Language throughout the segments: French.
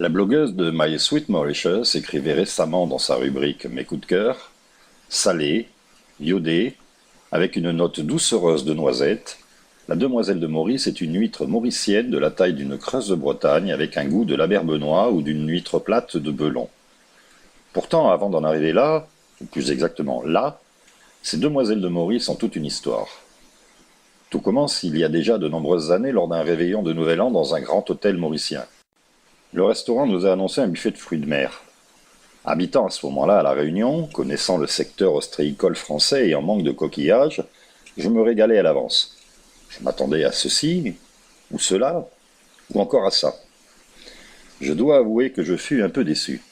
La blogueuse de My Sweet Mauritius écrivait récemment dans sa rubrique Mes coups de cœur, salé, iodé, avec une note doucereuse de noisette, la demoiselle de Maurice est une huître mauricienne de la taille d'une creuse de Bretagne avec un goût de l'aberbenois ou d'une huître plate de Belon. Pourtant, avant d'en arriver là, ou plus exactement là, ces demoiselles de Maurice ont toute une histoire. Tout commence il y a déjà de nombreuses années lors d'un réveillon de Nouvel An dans un grand hôtel mauricien. Le restaurant nous a annoncé un buffet de fruits de mer. Habitant à ce moment-là à La Réunion, connaissant le secteur ostréicole français et en manque de coquillages, je me régalais à l'avance. Je m'attendais à ceci, ou cela, ou encore à ça. Je dois avouer que je fus un peu déçu.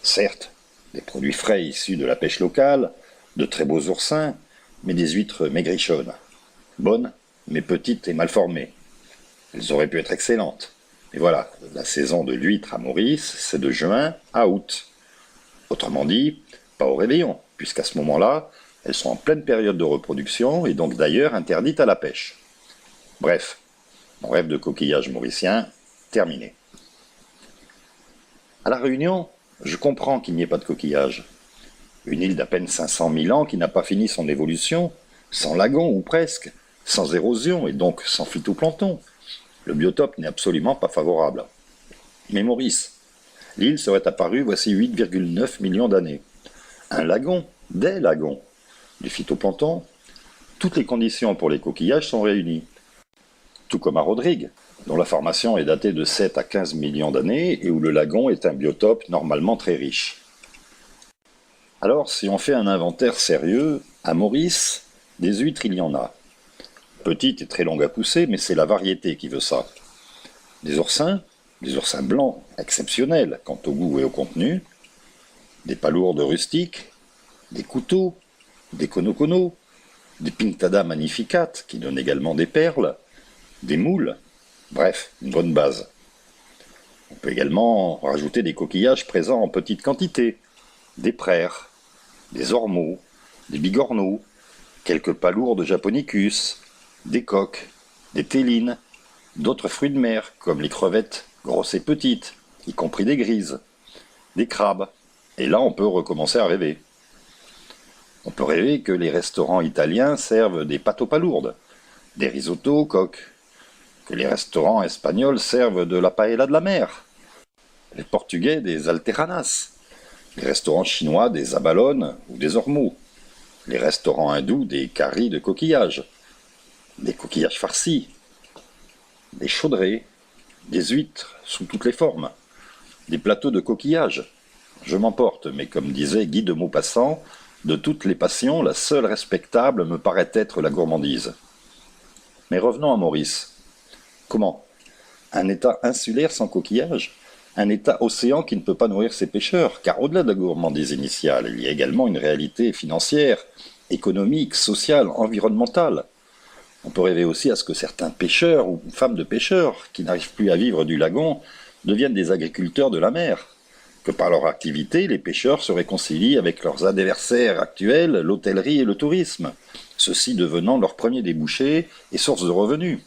Certes, des produits frais issus de la pêche locale, de très beaux oursins, mais des huîtres maigrichonnes. Bonnes, mais petites et mal formées. Elles auraient pu être excellentes. Mais voilà, la saison de l'huître à Maurice, c'est de juin à août. Autrement dit, pas au réveillon, puisqu'à ce moment-là, elles sont en pleine période de reproduction et donc d'ailleurs interdites à la pêche. Bref, mon rêve de coquillage mauricien, terminé. À La Réunion, je comprends qu'il n'y ait pas de coquillage. Une île d'à peine 500 000 ans qui n'a pas fini son évolution, sans lagon ou presque, sans érosion et donc sans phytoplancton. Le biotope n'est absolument pas favorable. Mais Maurice, l'île serait apparue voici 8,9 millions d'années. Un lagon, des lagons, du phytoplancton, toutes les conditions pour les coquillages sont réunies. Tout comme à Rodrigue, dont la formation est datée de 7 à 15 millions d'années et où le lagon est un biotope normalement très riche. Alors, si on fait un inventaire sérieux, à Maurice, des huîtres il y en a. Petites et très longues à pousser, mais c'est la variété qui veut ça. Des oursins blancs exceptionnels quant au goût et au contenu, des palourdes rustiques, des couteaux, des konokono, des pinctada magnificates qui donnent également des perles, des moules, bref, une bonne base. On peut également rajouter des coquillages présents en petite quantité, des praires, des ormeaux, des bigorneaux, quelques palourdes japonicus, des coques, des télines, d'autres fruits de mer comme les crevettes grosses et petites, y compris des grises, des crabes, et là on peut recommencer à rêver. On peut rêver que les restaurants italiens servent des pâtes aux palourdes, des risottos aux coques, que les restaurants espagnols servent de la paella de la mer, les portugais des alteranas, les restaurants chinois des abalones ou des ormeaux, les restaurants hindous des caries de coquillages, des coquillages farcis, des chaudrées, des huîtres sous toutes les formes, des plateaux de coquillages. Je m'emporte, mais comme disait Guy de Maupassant, de toutes les passions, la seule respectable me paraît être la gourmandise. Mais revenons à Maurice. Comment? Un État insulaire sans coquillages? Un État océan qui ne peut pas nourrir ses pêcheurs? Car au-delà de la gourmandise initiale, il y a également une réalité financière, économique, sociale, environnementale. On peut rêver aussi à ce que certains pêcheurs ou femmes de pêcheurs, qui n'arrivent plus à vivre du lagon, deviennent des agriculteurs de la mer. Que par leur activité, les pêcheurs se réconcilient avec leurs adversaires actuels, l'hôtellerie et le tourisme, ceux-ci devenant leur premier débouché et source de revenus.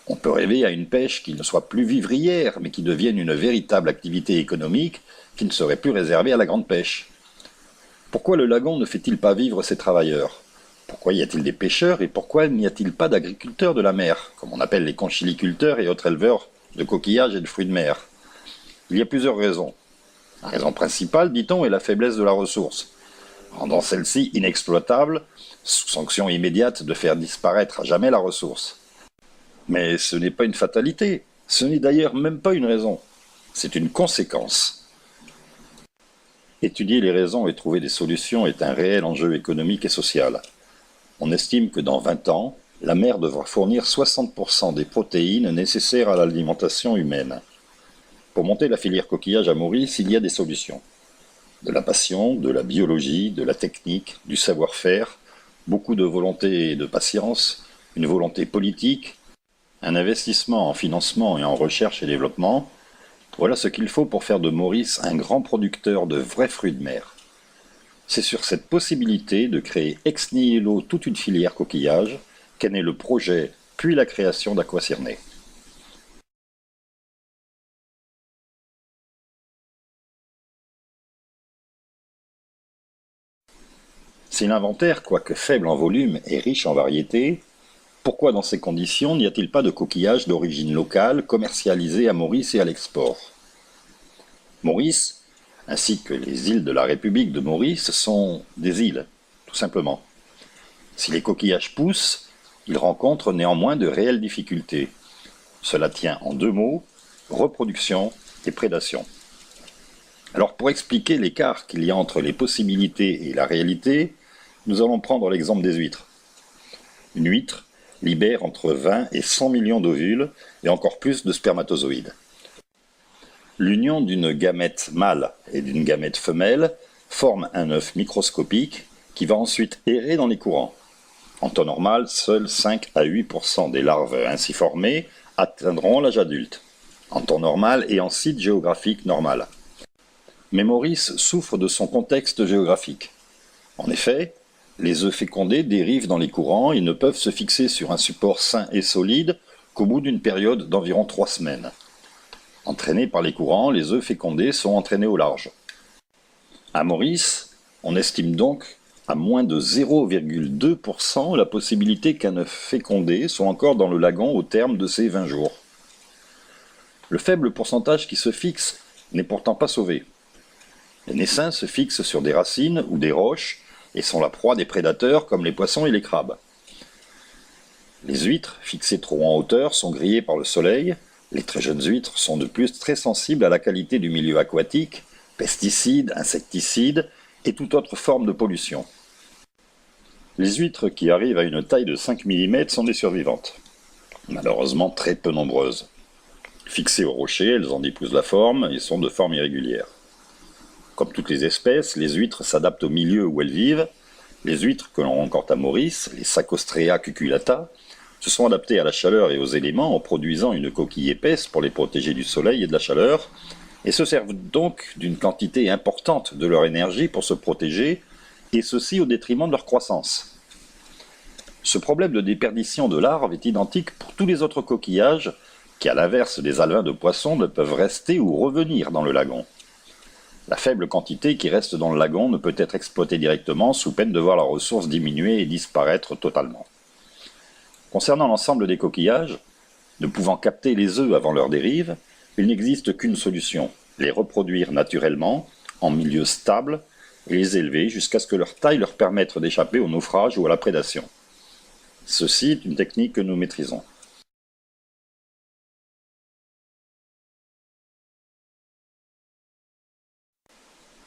On peut rêver à une pêche qui ne soit plus vivrière, mais qui devienne une véritable activité économique qui ne serait plus réservée à la grande pêche. Pourquoi le lagon ne fait-il pas vivre ses travailleurs? Pourquoi y a-t-il des pêcheurs et pourquoi n'y a-t-il pas d'agriculteurs de la mer, comme on appelle les conchiliculteurs et autres éleveurs de coquillages et de fruits de mer? Il y a plusieurs raisons. La raison principale, dit-on, est la faiblesse de la ressource, rendant celle-ci inexploitable, sous sanction immédiate de faire disparaître à jamais la ressource. Mais ce n'est pas une fatalité, ce n'est d'ailleurs même pas une raison, c'est une conséquence. Étudier les raisons et trouver des solutions est un réel enjeu économique et social. On estime que dans 20 ans, la mer devra fournir 60% des protéines nécessaires à l'alimentation humaine. Pour monter la filière coquillage à Maurice, il y a des solutions. De la passion, de la biologie, de la technique, du savoir-faire, beaucoup de volonté et de patience, une volonté politique, un investissement en financement et en recherche et développement. Voilà ce qu'il faut pour faire de Maurice un grand producteur de vrais fruits de mer. C'est sur cette possibilité de créer ex nihilo toute une filière coquillage qu'est né le projet, puis la création d'Aqua Cirné. Si l'inventaire, quoique faible en volume, est riche en variétés, pourquoi dans ces conditions n'y a-t-il pas de coquillages d'origine locale commercialisés à Maurice et à l'export? Maurice, ainsi que les îles de la République de Maurice, sont des îles, tout simplement. Si les coquillages poussent, ils rencontrent néanmoins de réelles difficultés. Cela tient en deux mots, reproduction et prédation. Alors pour expliquer l'écart qu'il y a entre les possibilités et la réalité, nous allons prendre l'exemple des huîtres. Une huître libère entre 20 et 100 millions d'ovules et encore plus de spermatozoïdes. L'union d'une gamète mâle et d'une gamète femelle forme un œuf microscopique qui va ensuite errer dans les courants. En temps normal, seuls 5 à 8% des larves ainsi formées atteindront l'âge adulte, en temps normal et en site géographique normal. Mais Maurice souffre de son contexte géographique. En effet, les œufs fécondés dérivent dans les courants et ne peuvent se fixer sur un support sain et solide qu'au bout d'une période d'environ 3 semaines. Entraînés par les courants, les œufs fécondés sont entraînés au large. À Maurice, on estime donc à moins de 0,2% la possibilité qu'un œuf fécondé soit encore dans le lagon au terme de ces 20 jours. Le faible pourcentage qui se fixe n'est pourtant pas sauvé. Les naissains se fixent sur des racines ou des roches et sont la proie des prédateurs comme les poissons et les crabes. Les huîtres, fixées trop en hauteur, sont grillées par le soleil. Les très jeunes huîtres sont de plus très sensibles à la qualité du milieu aquatique, pesticides, insecticides et toute autre forme de pollution. Les huîtres qui arrivent à une taille de 5 mm sont des survivantes, malheureusement très peu nombreuses. Fixées au rocher, elles en épousent la forme et sont de forme irrégulière. Comme toutes les espèces, les huîtres s'adaptent au milieu où elles vivent. Les huîtres que l'on rencontre à Maurice, les Sacostrea cucullata, se sont adaptées à la chaleur et aux éléments en produisant une coquille épaisse pour les protéger du soleil et de la chaleur, et se servent donc d'une quantité importante de leur énergie pour se protéger, et ceci au détriment de leur croissance. Ce problème de déperdition de larves est identique pour tous les autres coquillages qui, à l'inverse des alevins de poissons, ne peuvent rester ou revenir dans le lagon. La faible quantité qui reste dans le lagon ne peut être exploitée directement sous peine de voir la ressource diminuer et disparaître totalement. Concernant l'ensemble des coquillages, ne pouvant capter les œufs avant leur dérive, il n'existe qu'une solution, les reproduire naturellement, en milieu stable, et les élever jusqu'à ce que leur taille leur permette d'échapper au naufrage ou à la prédation. Ceci est une technique que nous maîtrisons.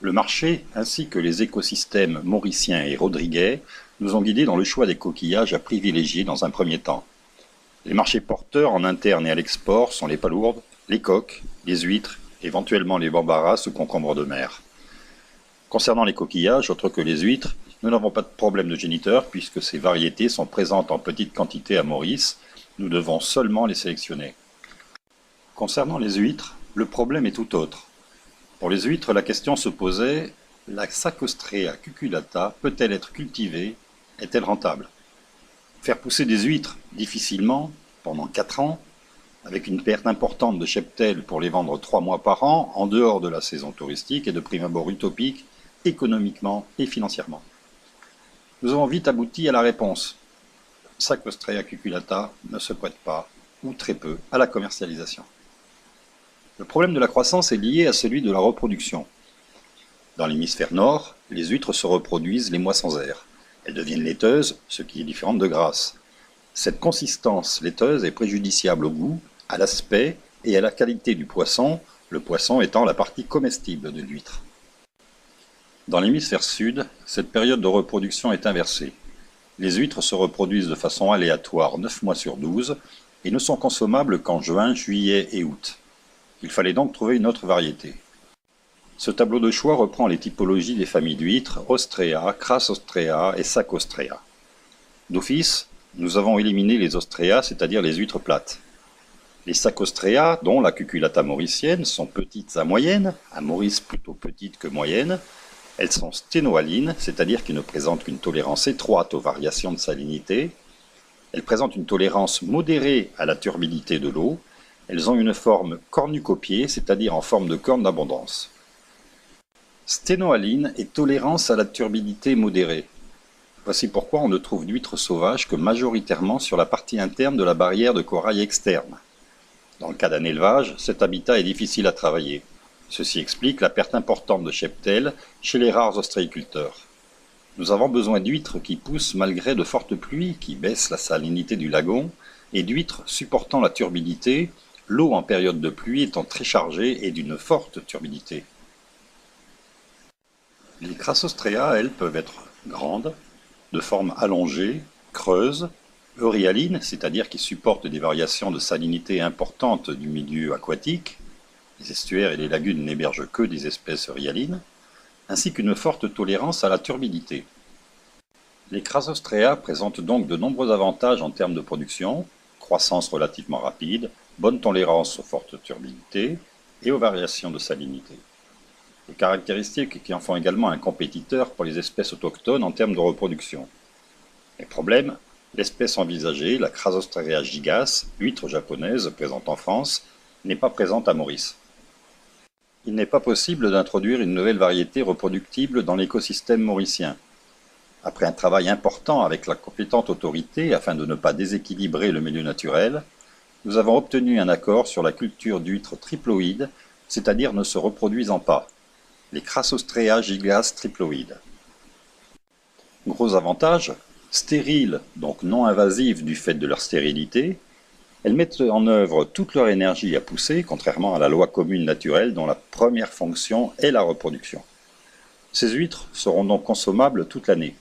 Le marché, ainsi que les écosystèmes mauriciens et rodriguais, nous ont guidés dans le choix des coquillages à privilégier dans un premier temps. Les marchés porteurs en interne et à l'export sont les palourdes, les coques, les huîtres, éventuellement les bambaras ou concombres de mer. Concernant les coquillages, autres que les huîtres, nous n'avons pas de problème de géniteur puisque ces variétés sont présentes en petite quantité à Maurice, nous devons seulement les sélectionner. Concernant les huîtres, le problème est tout autre. Pour les huîtres, la question se posait, la Sacostrea cucullata peut-elle être cultivée? Est-elle rentable? Faire pousser des huîtres difficilement, pendant 4 ans, avec une perte importante de cheptel pour les vendre 3 mois par an, en dehors de la saison touristique, et de prime abord utopique, économiquement et financièrement. Nous avons vite abouti à la réponse. Sacostrea cucullata ne se prête pas, ou très peu, à la commercialisation. Le problème de la croissance est lié à celui de la reproduction. Dans l'hémisphère nord, les huîtres se reproduisent les mois sans air. Elles deviennent laiteuses, ce qui est différent de grasse. Cette consistance laiteuse est préjudiciable au goût, à l'aspect et à la qualité du poisson, le poisson étant la partie comestible de l'huître. Dans l'hémisphère sud, cette période de reproduction est inversée. Les huîtres se reproduisent de façon aléatoire 9 mois sur 12 et ne sont consommables qu'en juin, juillet et août. Il fallait donc trouver une autre variété. Ce tableau de choix reprend les typologies des familles d'huîtres Ostrea, Crassostrea et Sacostrea. D'office, nous avons éliminé les Ostrea, c'est-à-dire les huîtres plates. Les Sacostrea, dont la cucullata mauricienne, sont petites à moyennes, à Maurice plutôt petites que moyennes. Elles sont sténoalines, c'est-à-dire qu'elles ne présentent qu'une tolérance étroite aux variations de salinité. Elles présentent une tolérance modérée à la turbidité de l'eau. Elles ont une forme cornucopiée, c'est-à-dire en forme de corne d'abondance. Sténoaline et tolérance à la turbidité modérée. Voici pourquoi on ne trouve d'huîtres sauvages que majoritairement sur la partie interne de la barrière de corail externe. Dans le cas d'un élevage, cet habitat est difficile à travailler. Ceci explique la perte importante de cheptels chez les rares ostréiculteurs. Nous avons besoin d'huîtres qui poussent malgré de fortes pluies qui baissent la salinité du lagon et d'huîtres supportant la turbidité, l'eau en période de pluie étant très chargée et d'une forte turbidité. Les Crassostrea, elles, peuvent être grandes, de forme allongée, creuses, euryalines, c'est-à-dire qui supportent des variations de salinité importantes du milieu aquatique, les estuaires et les lagunes n'hébergent que des espèces euryalines, ainsi qu'une forte tolérance à la turbidité. Les Crassostrea présentent donc de nombreux avantages en termes de production, croissance relativement rapide, bonne tolérance aux fortes turbidités et aux variations de salinité. Des caractéristiques qui en font également un compétiteur pour les espèces autochtones en termes de reproduction. Les problèmes, l'espèce envisagée, la Crassostrea gigas, huître japonaise présente en France, n'est pas présente à Maurice. Il n'est pas possible d'introduire une nouvelle variété reproductible dans l'écosystème mauricien. Après un travail important avec la compétente autorité afin de ne pas déséquilibrer le milieu naturel, nous avons obtenu un accord sur la culture d'huîtres triploïdes, c'est-à-dire ne se reproduisant pas, les Crassostrea gigas triploïdes. Gros avantage, stériles, donc non invasives du fait de leur stérilité, elles mettent en œuvre toute leur énergie à pousser, contrairement à la loi commune naturelle dont la première fonction est la reproduction. Ces huîtres seront donc consommables toute l'année.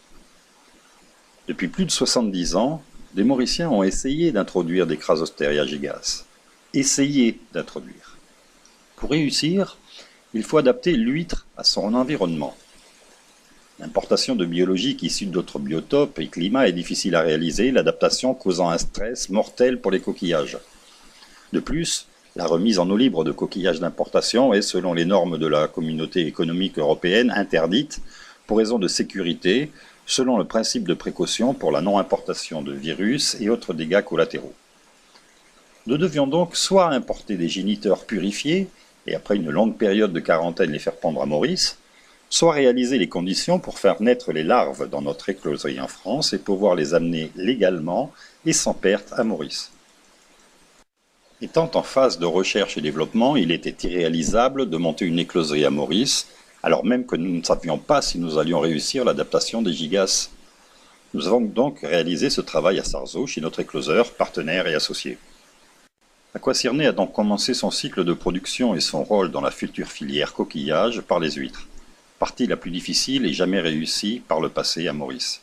Depuis plus de 70 ans, des Mauriciens ont essayé d'introduire des Crassostrea gigas. Essayé d'introduire. Pour réussir, il faut adapter l'huître à son environnement. L'importation de biologiques issus d'autres biotopes et climats est difficile à réaliser, l'adaptation causant un stress mortel pour les coquillages. De plus, la remise en eau libre de coquillages d'importation est, selon les normes de la Communauté économique européenne, interdite pour raison de sécurité, selon le principe de précaution pour la non-importation de virus et autres dégâts collatéraux. Nous devions donc soit importer des géniteurs purifiés, et après une longue période de quarantaine les faire pondre à Maurice, soit réaliser les conditions pour faire naître les larves dans notre écloserie en France et pouvoir les amener légalement et sans perte à Maurice. Étant en phase de recherche et développement, il était irréalisable de monter une écloserie à Maurice, alors même que nous ne savions pas si nous allions réussir l'adaptation des gigas. Nous avons donc réalisé ce travail à Sarzeau, chez notre écloseur, partenaire et associé. Aquacirné a donc commencé son cycle de production et son rôle dans la future filière coquillage par les huîtres. Partie la plus difficile et jamais réussie par le passé à Maurice.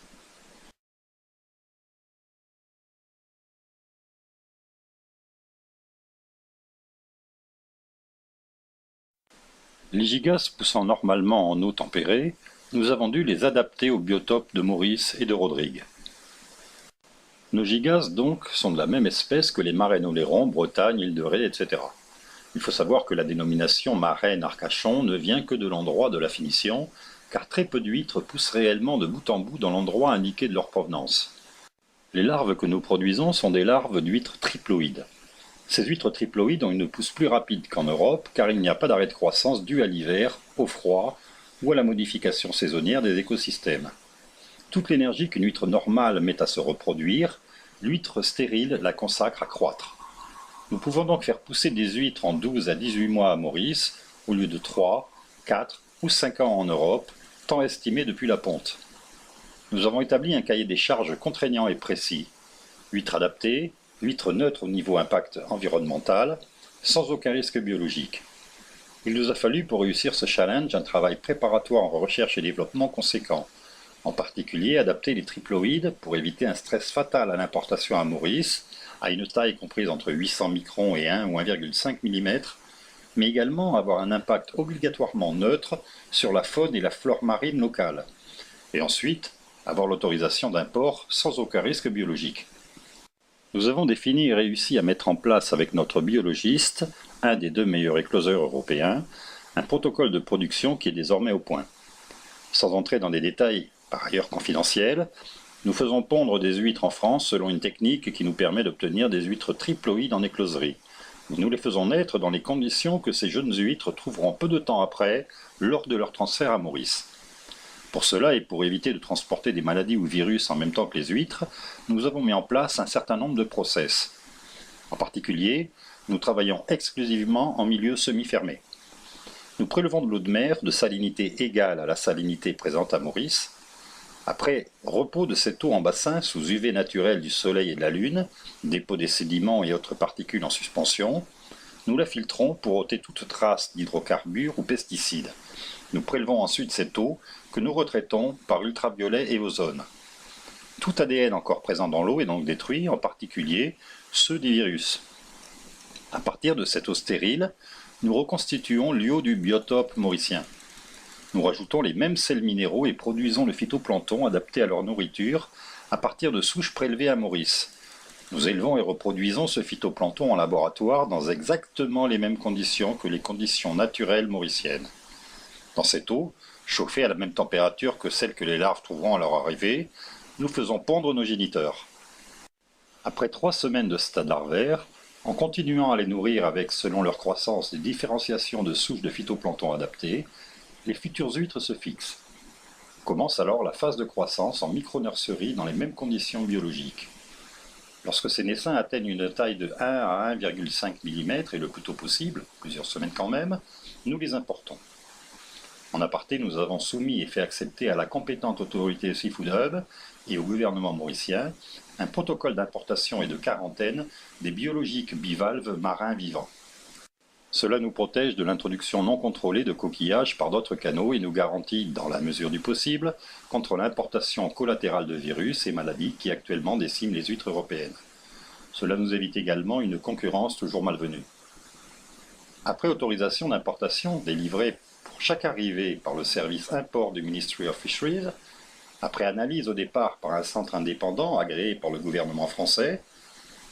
Les gigas poussant normalement en eau tempérée, nous avons dû les adapter au biotope de Maurice et de Rodrigue. Nos gigas donc sont de la même espèce que les marraines oléron, Bretagne, île de Ré, etc. Il faut savoir que la dénomination marraine arcachon ne vient que de l'endroit de la finition, car très peu d'huîtres poussent réellement de bout en bout dans l'endroit indiqué de leur provenance. Les larves que nous produisons sont des larves d'huîtres triploïdes. Ces huîtres triploïdes ont une pousse plus rapide qu'en Europe, car il n'y a pas d'arrêt de croissance dû à l'hiver, au froid ou à la modification saisonnière des écosystèmes. Toute l'énergie qu'une huître normale met à se reproduire, l'huître stérile la consacre à croître. Nous pouvons donc faire pousser des huîtres en 12 à 18 mois à Maurice, au lieu de 3, 4 ou 5 ans en Europe, temps estimé depuis la ponte. Nous avons établi un cahier des charges contraignant et précis. Huîtres adaptées, huîtres neutres au niveau impact environnemental, sans aucun risque biologique. Il nous a fallu pour réussir ce challenge un travail préparatoire en recherche et développement conséquent. En particulier, adapter les triploïdes pour éviter un stress fatal à l'importation à Maurice, à une taille comprise entre 800 microns et 1 ou 1,5 mm, mais également avoir un impact obligatoirement neutre sur la faune et la flore marine locale. Et ensuite, avoir l'autorisation d'import sans aucun risque biologique. Nous avons défini et réussi à mettre en place avec notre biologiste, un des 2 meilleurs écloseurs européens, un protocole de production qui est désormais au point. Sans entrer dans des détails par ailleurs confidentiels, nous faisons pondre des huîtres en France selon une technique qui nous permet d'obtenir des huîtres triploïdes en écloserie. Nous les faisons naître dans les conditions que ces jeunes huîtres trouveront peu de temps après, lors de leur transfert à Maurice. Pour cela, et pour éviter de transporter des maladies ou virus en même temps que les huîtres, nous avons mis en place un certain nombre de process. En particulier, nous travaillons exclusivement en milieu semi-fermé. Nous prélevons de l'eau de mer de salinité égale à la salinité présente à Maurice. Après repos de cette eau en bassin sous UV naturel du soleil et de la lune, dépôt des sédiments et autres particules en suspension, nous la filtrons pour ôter toute trace d'hydrocarbures ou pesticides. Nous prélevons ensuite cette eau que nous retraitons par ultraviolet et ozone. Tout ADN encore présent dans l'eau est donc détruit, en particulier ceux des virus. À partir de cette eau stérile, nous reconstituons l'eau du biotope mauricien. Nous rajoutons les mêmes sels minéraux et produisons le phytoplancton adapté à leur nourriture à partir de souches prélevées à Maurice. Nous élevons et reproduisons ce phytoplancton en laboratoire dans exactement les mêmes conditions que les conditions naturelles mauriciennes. Dans cette eau, chauffée à la même température que celle que les larves trouveront à leur arrivée, nous faisons pondre nos géniteurs. Après 3 semaines de stade larvaire, en continuant à les nourrir avec, selon leur croissance, des différenciations de souches de phytoplancton adaptées, les futures huîtres se fixent. Commence alors la phase de croissance en micro-nurserie dans les mêmes conditions biologiques. Lorsque ces naissins atteignent une taille de 1 à 1,5 mm et le plus tôt possible, plusieurs semaines quand même, nous les importons. En aparté, nous avons soumis et fait accepter à la compétente autorité Seafood Hub et au gouvernement mauricien un protocole d'importation et de quarantaine des biologiques bivalves marins vivants. Cela nous protège de l'introduction non contrôlée de coquillages par d'autres canaux et nous garantit, dans la mesure du possible, contre l'importation collatérale de virus et maladies qui actuellement déciment les huîtres européennes. Cela nous évite également une concurrence toujours malvenue. Après autorisation d'importation délivrée pour chaque arrivée par le service import du Ministry of Fisheries, après analyse au départ par un centre indépendant agréé par le gouvernement français,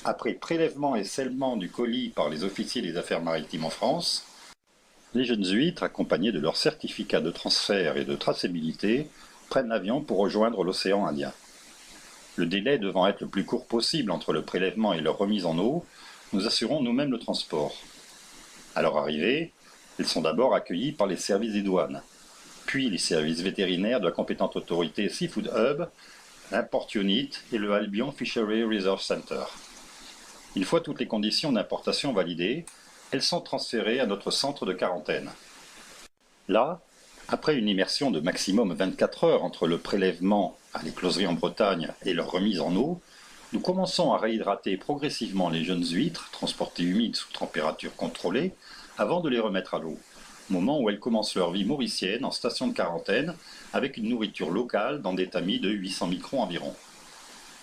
après prélèvement et scellement du colis par les officiers des affaires maritimes en France, les jeunes huîtres, accompagnés de leur certificat de transfert et de traçabilité, prennent l'avion pour rejoindre l'océan Indien. Le délai devant être le plus court possible entre le prélèvement et leur remise en eau, nous assurons nous-mêmes le transport. À leur arrivée, elles sont d'abord accueillies par les services des douanes, puis les services vétérinaires de la compétente autorité Seafood Hub, l'Import Unit et le Albion Fishery Research Center. Une fois toutes les conditions d'importation validées, elles sont transférées à notre centre de quarantaine. Là, après une immersion de maximum 24 heures entre le prélèvement à l'écloserie en Bretagne et leur remise en eau, nous commençons à réhydrater progressivement les jeunes huîtres, transportées humides sous température contrôlée, avant de les remettre à l'eau, au moment où elles commencent leur vie mauricienne en station de quarantaine, avec une nourriture locale dans des tamis de 800 microns environ.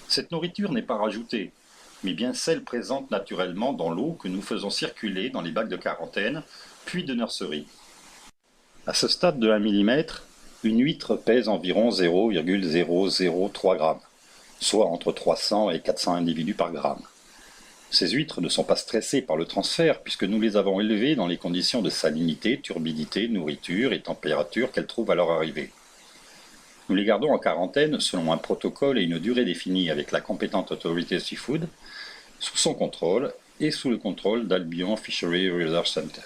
Cette nourriture n'est pas rajoutée, mais bien celle présente naturellement dans l'eau que nous faisons circuler dans les bacs de quarantaine, puis de nurserie. À ce stade de 1 mm, une huître pèse environ 0,003 g, soit entre 300 et 400 individus par gramme. Ces huîtres ne sont pas stressées par le transfert puisque nous les avons élevées dans les conditions de salinité, turbidité, nourriture et température qu'elles trouvent à leur arrivée. Nous les gardons en quarantaine selon un protocole et une durée définie avec la compétente autorité Seafood, sous son contrôle et sous le contrôle d'Albion Fishery Research Center.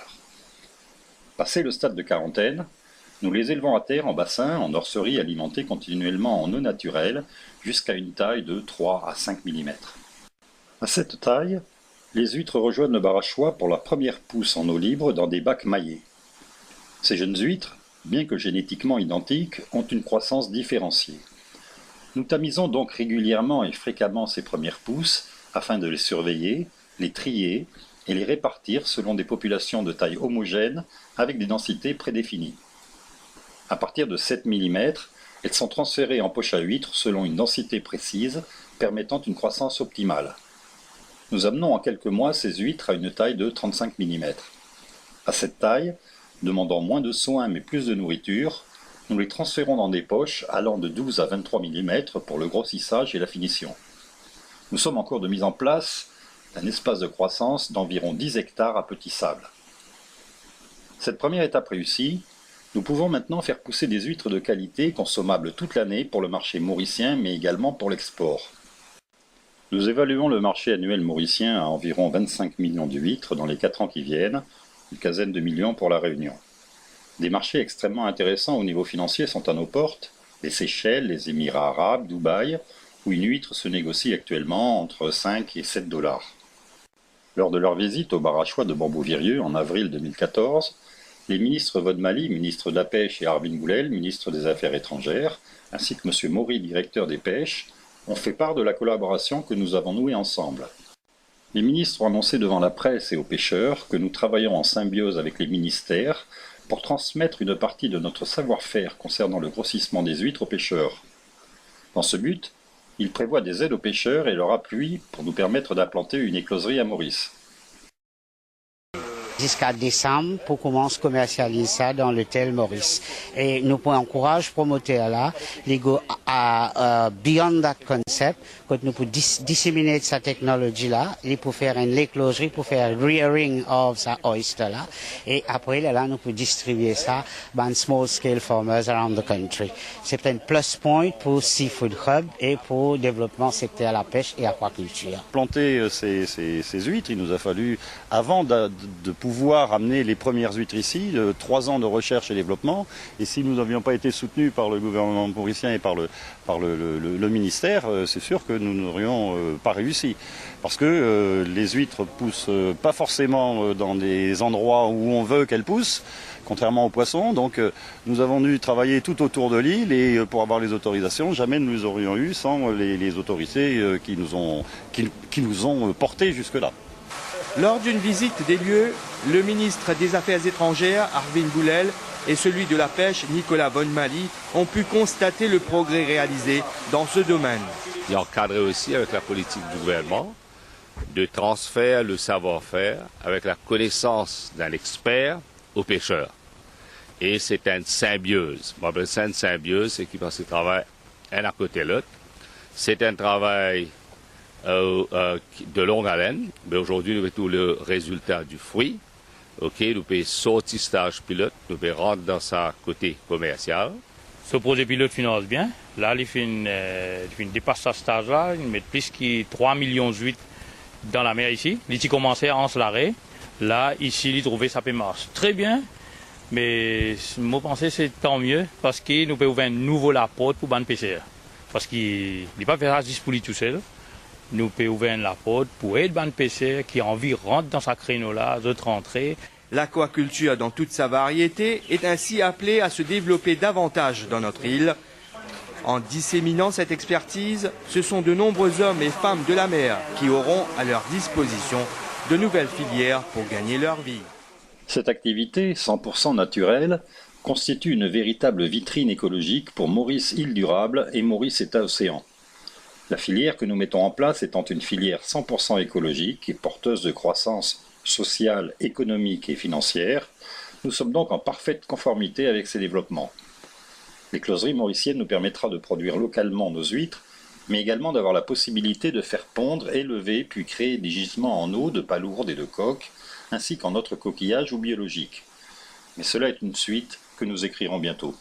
Passé le stade de quarantaine, nous les élevons à terre en bassin, en nurserie alimentée continuellement en eau naturelle jusqu'à une taille de 3 à 5 mm. À cette taille, les huîtres rejoignent le barachois pour leur première pousse en eau libre dans des bacs maillés. Ces jeunes huîtres, bien que génétiquement identiques, ont une croissance différenciée. Nous tamisons donc régulièrement et fréquemment ces premières pousses afin de les surveiller, les trier et les répartir selon des populations de taille homogène avec des densités prédéfinies. À partir de 7 mm, elles sont transférées en poche à huîtres selon une densité précise permettant une croissance optimale. Nous amenons en quelques mois ces huîtres à une taille de 35 mm. À cette taille, demandant moins de soins mais plus de nourriture, nous les transférons dans des poches allant de 12 à 23 mm pour le grossissage et la finition. Nous sommes en cours de mise en place d'un espace de croissance d'environ 10 hectares à petit sable. Cette première étape réussie, nous pouvons maintenant faire pousser des huîtres de qualité consommables toute l'année pour le marché mauricien mais également pour l'export. Nous évaluons le marché annuel mauricien à environ 25 millions d'huîtres dans les 4 ans qui viennent, une quinzaine de millions pour la Réunion. Des marchés extrêmement intéressants au niveau financier sont à nos portes, Les Seychelles, les Émirats arabes, Dubaï, où une huître se négocie actuellement entre 5 et 7 dollars. Lors de leur visite au bar à choix de Bambou-Virieu en avril 2014, les ministres Vodmali, ministre de la Pêche, et Arvin Goulel, ministre des Affaires étrangères, ainsi que M. Maury, directeur des pêches, ont fait part de la collaboration que nous avons nouée ensemble. Les ministres ont annoncé devant la presse et aux pêcheurs que nous travaillons en symbiose avec les ministères pour transmettre une partie de notre savoir-faire concernant le grossissement des huîtres aux pêcheurs. Dans ce but, ils prévoient des aides aux pêcheurs et leur appui pour nous permettre d'implanter une écloserie à Maurice. Jusqu'à décembre pour commencer à commercialiser ça dans l'hôtel Maurice. Et nous encourageons les promoteurs là, les go beyond that concept, quand nous pouvons disséminer cette technologie là, et pour faire une écloserie, pour faire rearing of sa oyster là, et après là nous pouvons distribuer ça dans small scale farmers around the country. C'est un plus point pour Seafood Hub et pour le développement secteur la pêche et aquaculture. Planter ces huîtres, il nous a fallu, avant de pouvoir amener les premières huîtres ici, 3 ans de recherche et développement. Et si nous n'avions pas été soutenus par le gouvernement mauricien et par le ministère, c'est sûr que nous n'aurions pas réussi. Parce que les huîtres poussent pas forcément dans des endroits où on veut qu'elles poussent, contrairement aux poissons. Donc nous avons dû travailler tout autour de l'île et pour avoir les autorisations, jamais nous les aurions eu sans les autorités qui nous ont portés jusque-là. Lors d'une visite des lieux, le ministre des Affaires étrangères, Arvin Goulel, et celui de la Pêche, Nicolas Vodmali, ont pu constater le progrès réalisé dans ce domaine. Il est encadré aussi avec la politique du gouvernement de transfert le savoir-faire avec la connaissance d'un expert aux pêcheurs. Et c'est une symbiose. On appelle ça une symbiose, c'est qu'ils travaillent un à côté de l'autre. C'est un travail de longue haleine, mais aujourd'hui nous avons tout le résultat du fruit. Nous pouvons sortir stage pilote, nous pouvons rentrer dans sa côté commercial. Ce projet pilote finance bien. Là, il dépasse ce stage-là, il met plus que 3 millions d'huîtres dans la mer ici. Il commençait à l'arrêt. Là, ici, il trouvait ça peut marcher très bien. Mais moi, je pense que c'est tant mieux parce que nous pouvons ouvrir un nouveau la porte pour les pêcheurs. Parce qu'il n'est pas fait ça juste pour lui tout seul. Nous pouvons ouvrir la porte pour aider les pêcheurs qui ont envie de rentrer dans sa créneau-là, d'autres rentrer. L'aquaculture dans toute sa variété est ainsi appelée à se développer davantage dans notre île. En disséminant cette expertise, ce sont de nombreux hommes et femmes de la mer qui auront à leur disposition de nouvelles filières pour gagner leur vie. Cette activité, 100% naturelle, constitue une véritable vitrine écologique pour Maurice Île Durable et Maurice État Océan. La filière que nous mettons en place étant une filière 100% écologique et porteuse de croissance sociale, économique et financière, nous sommes donc en parfaite conformité avec ces développements. L'écloserie mauricienne nous permettra de produire localement nos huîtres, mais également d'avoir la possibilité de faire pondre, élever, puis créer des gisements en eau de palourdes et de coques, ainsi qu'en autres coquillages ou biologiques. Mais cela est une suite que nous écrirons bientôt.